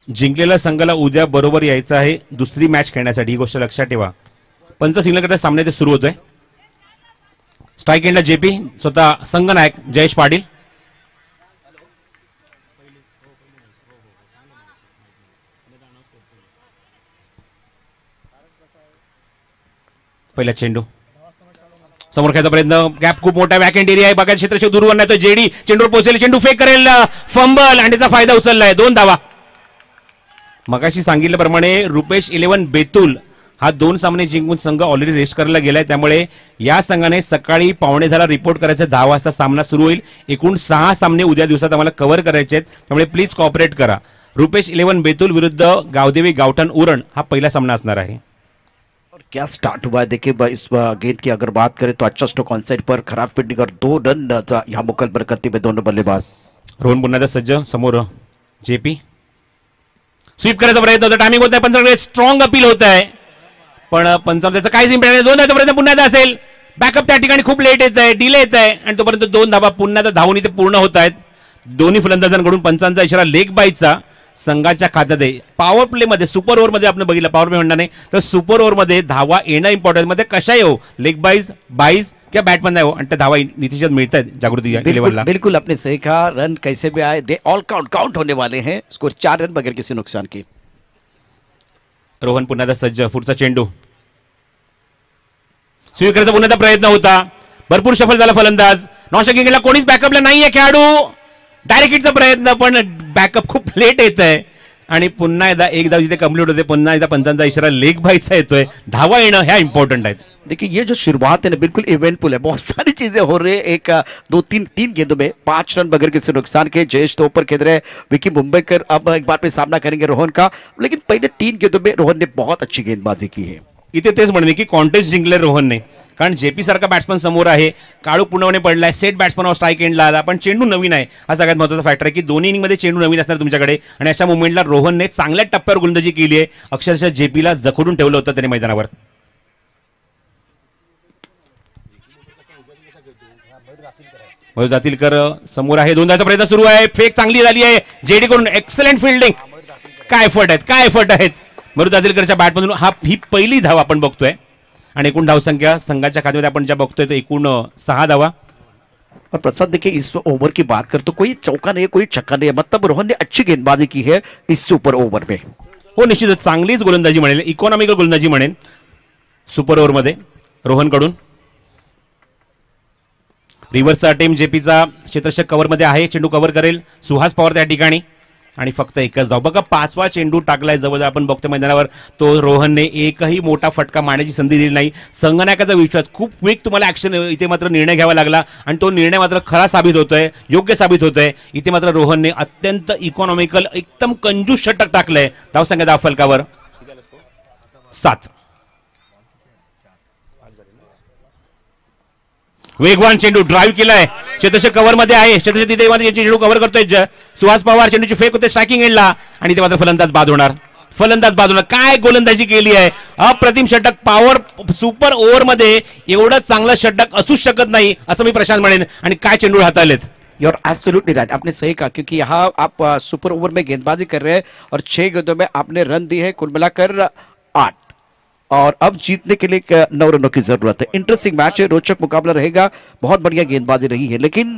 जिंकलेल्या संघाला उद्या बरोबर यायचं आहे दुसरी मॅच खेळण्यासाठी, ही गोष्ट लक्षात ठेवा. पंच सिग्नल करता सामना ते सुरू होतोय. स्ट्राईक एंडला जेपी, स्वतः संघनायक जयेश पाटील. पहिला चेंडू समोर खेळायचा प्रयत्न, गॅप खूप मोठा, वॅकेंट एरिया आहे, बघा क्षेत्रक्षक दूर नाही तो जेडी चेंडूवर पोहोचेल, चेंडू फेक करेल, फंबल आणि त्याचा फायदा उचललाय. 2 धावा. मगाशी सांगितल्याप्रमाणे रुपेश 11 बेतुल हा 2 सामने जिंकून संघ ऑलरेडी रेस्ट करायला गेलाय. त्यामुळे या संघाने सकाळी 9:15 रिपोर्ट करायचा, 10 वाजता सामना सुरू होईल. एकूण 6 सामने उद्या दिवसात आम्हाला कव्हर करायचे आहेत, त्यामुळे प्लीज कॉपरेट करा. रुपेश 11 बेतुल विरुद्ध गावदेवी गावठण उरण हा पहिला सामना असणार आहे. क्या स्टार्ट हुआ है देखिए इस गेंद की अगर बात करें तो अच्छा स्ट्रोक ऑन साइड पर, खराब फील्डिंग और 2 रन यहाँ मुकल बरकती में दोनों बल्लेबाज. रोहन पुन्हा सज्ज, समोर जेपी स्वीप करायचा प्रयत्न होता, टायमिंग होत आहे, पंचांकडे स्ट्रॉंग अपील होत आहे, पण पंचांचा त्याचा काहीच इम्पॅक्ट नाही. 2 धावाचा प्रयत्न पुन्हा एकदा असेल, बॅकअप त्या ठिकाणी खूप लेट येत आहे, डिले येत आहे आणि तोपर्यंत 2 धावा पुन्हा एकदा धावून इथे पूर्ण होत आहेत. दोन्ही फलंदाजांकडून पंचांचा इशारा लेग बाईचा संघाच्या खात्यात आहे. पॉवर प्ले मध्ये, सुपर ओव्हर मध्ये आपण बघितलं, पॉवर प्ले म्हणणार नाही तर सुपर ओव्हर मध्ये धावा येणं इम्पॉर्टंट, मध्ये कशा येऊ, लेग बाईज बाईज किंवा बॅटमॅन नाही हो, आणि त्या धावा नितीशात मिळत आहेत जागृती लेवलला. बिल्कुल आपने सही कहा, रन कैसे भी आए दे ऑल काउंट होने वाले हैं. स्कोर 4 रन बगैर किसी नुकसान के. रोहन पुन्हा एकदा सज्ज, पुढचा चेंडू स्वीप करायचा पुन्हा एकदा प्रयत्न होता, भरपूर सफल झाला फलंदाज. नॉशकिंगला कोणीच बॅकअपला नाहीये खेळाडू, डायरेक्ट हिटचा प्रयत्न पण बॅकअप खूप लेट येत आहे आणि पुन्हा एकदा एक धाव तिथे कंप्लीट होते. पुन्हा एकदा पंचांचा इशारा लेग बाईचा येतोय, धावा येणं ह्या इम्पॉर्टंट आहेत. देखिए ये जो शुरुआत है ना बिल्कुल इवेंटफुल है, बहुत सारी चीजें हो रही है. एक 2-3 गेंदों में 5 रन बगैर किसी नुकसान के. जयेश तो ऊपर खेल रहे, विकी मुंबईकर अब एक बार फिर सामना करेंगे रोहन का, लेकिन पहले 3 गेंदों में रोहन ने बहुत अच्छी गेंदबाजी की है. इथे तेच म्हणणे की कॉन्टेस्ट जिंकले रोहनने, कारण जेपी सारखा बॅट्समन समोर आहे, काळू पूर्णपणे पडलाय, सेट बॅट्समन स्ट्राईक एंडला आला, पण चेंडू नवीन आहे, हा सगळ्यात महत्त्वाचा फॅक्टर आहे की दोन्ही इनिंगमध्ये चेंडू नवीन असणार तुमच्याकडे. आणि अशा मुवमेंटला रोहनने चांगल्या टप्प्यावर गोलंदाजी केली आहे, अक्षरशः जेपीला जखडून ठेवलं होतं त्याने मैदानावर. मयूर दातीलकर समोर आहे, 2 धावाचा प्रयत्न सुरू आहे, फेक चांगली झाली आहे जेडी कडून, एक्सलंट फिल्डिंग. काय एफर्ट आहेत मयूर दातीलकरच्या बॅटमधून. ही पहिली धाव आपण बघतोय आणि एकूण धावसंख्या संघाच्या खात्यामध्ये आपण ज्या बघतोय तो एकूण 6 धावा. और प्रसाद देखिए इस ओवर की बात कर तो कोई चौका नहीं है, कोई छक्का नहीं है, मतलब रोहन ने अच्छी गेंदबाजी की है इस सुपर ओवर में. हो निश्चितच चांगलीच गोलंदाजी म्हणेल, इकॉनॉमिकल गोलंदाजी म्हणेन सुपर ओव्हर मध्ये रोहन कडून. रिव्हर्सचा अटेम्प्ट जेपीचा क्षेत्ररक्षक कव्हर मध्ये आहे, चेंडू कव्हर करेल सुहास पवार त्या ठिकाणी आणि फक्त एकच धाव. बघा 5वा चेंडू टाकलाय जवळ आपण बघतो मैदानावर, तो रोहनने एकही मोठा फटका मारण्याची संधी दिली नाही. संघनायकाचा विश्वास, खूप क्विक तुम्हाला ऍक्शन, इथे मात्र निर्णय घ्यावा लागला आणि तो निर्णय मात्र खरा साबित होतोय, योग्य साबित होतोय. इथे मात्र रोहनने अत्यंत इकॉनॉमिकल एकदम कंजूस षटक टाकलंय. धावसंख्या 10 फलकावर 7. वेगवान चेंडू ड्राईव्ह केलाय, क्षेत्ररक्षक कव्हर मध्ये आहे, क्षेत्ररक्षक तिथे चेंडू कव्हर करतोय सुहास पवार, चेंडूची फेक होते स्ट्रायकिंग एंडला आणि ते मात्र फलंदाज बाद होणार. काय गोलंदाजी केली आहे, अप्रतिम षटक. पॉवर सुपर ओव्हर मध्ये एवढं चांगलं षटक असूच शकत नाही असं मी प्रशांत म्हणेन. आणि काय चेंडू हाताळलेत. यू आर एब्सोल्युटली राइट, आपने सही कहा, क्योंकि यहाँ आप सुपर ओवर में गेंदबाजी कर रहे हैं और 6 गेंदों में आपने रन दिए हैं कुल मिलाकर 8, और अब जीतने के लिए 9 रनों की जरूरत है. इंटरेस्टिंग मैच है, रोचक मुकाबला रहेगा, बहुत बढ़िया गेंदबाजी रही है, लेकिन